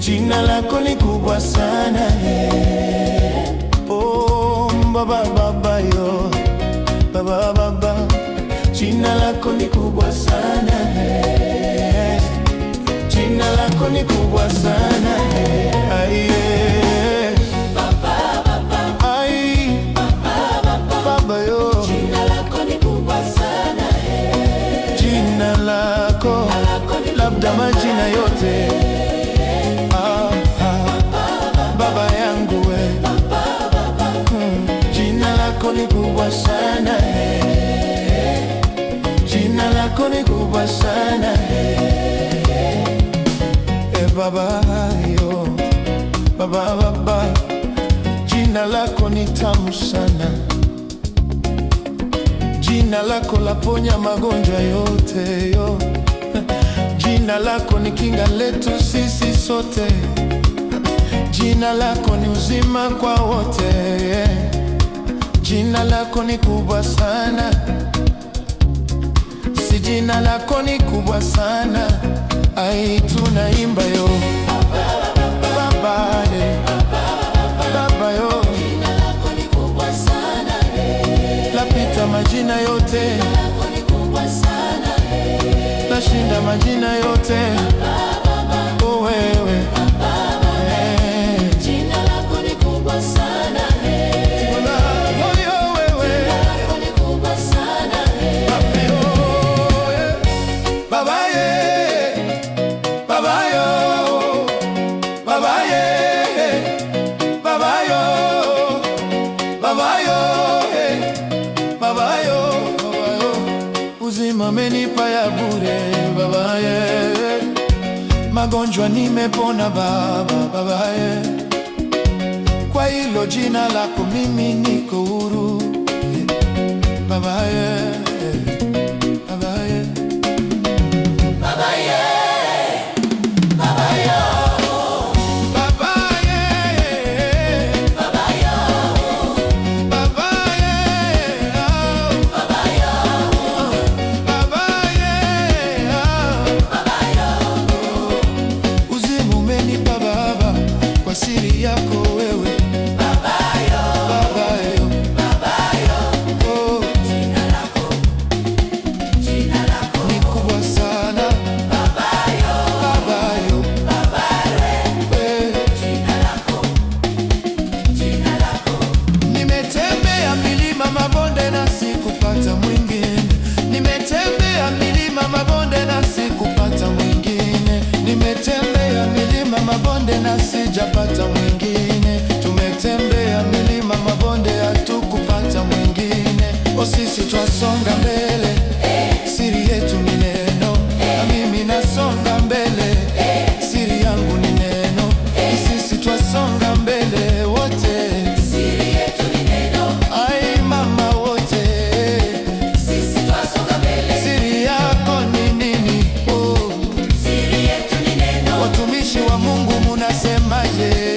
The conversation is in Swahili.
Jina lako ni kubwa sana oh baba baba yo baba baba, jina lako ni kubwa sana jina lako ni kubwa sana aye baba baba ai baba baba yo, jina lako ni kubwa sana jina lako labda majina yote baba yangu we jina lako ni kubwa sana jina lako ni kubwa sana baba yo baba baba, jina lako ni tamu sana, jina lako laponya magonjwa yote yo, jina lako ni kinga letu sisi sote, jina lako ni uzima kwa wote, jina lako ni kubwa sana, si jina lako ni kubwa sana, ai tunaimba yo baba baba yo, jina lako ni kubwa sana lapita majina yote, jina lako ni kubwa sana lashinda majina yote oh wewe jina lako ni kubwa sana uzima amenipa ya bure babaye, magonjwa nimepona babaye, kwa hilo jina lako mimi niko huru babaye babaye babaye siri yako wewe babayo babayo babayo oh, jina lako ni kubwa sana babayo babayo babayo jina lako nimetembea milima mabonde na sikupata mwingine, nimetembea milima mabonde na sikupata mwingine, nimetembea milima mabonde na sijapata mwingine, tumetembea milima mabonde hatukupata mwingine, o sisi twasonga mbele siri yetu ni neno na mimi nasonga mbele siri yangu ni neno, sisi twasonga mbele wote siri yetu ni neno ai mama wote sisi twasonga mbele siri yako ni nini oh, siri yetu ni neno watumishi wa Mungu munasemaje?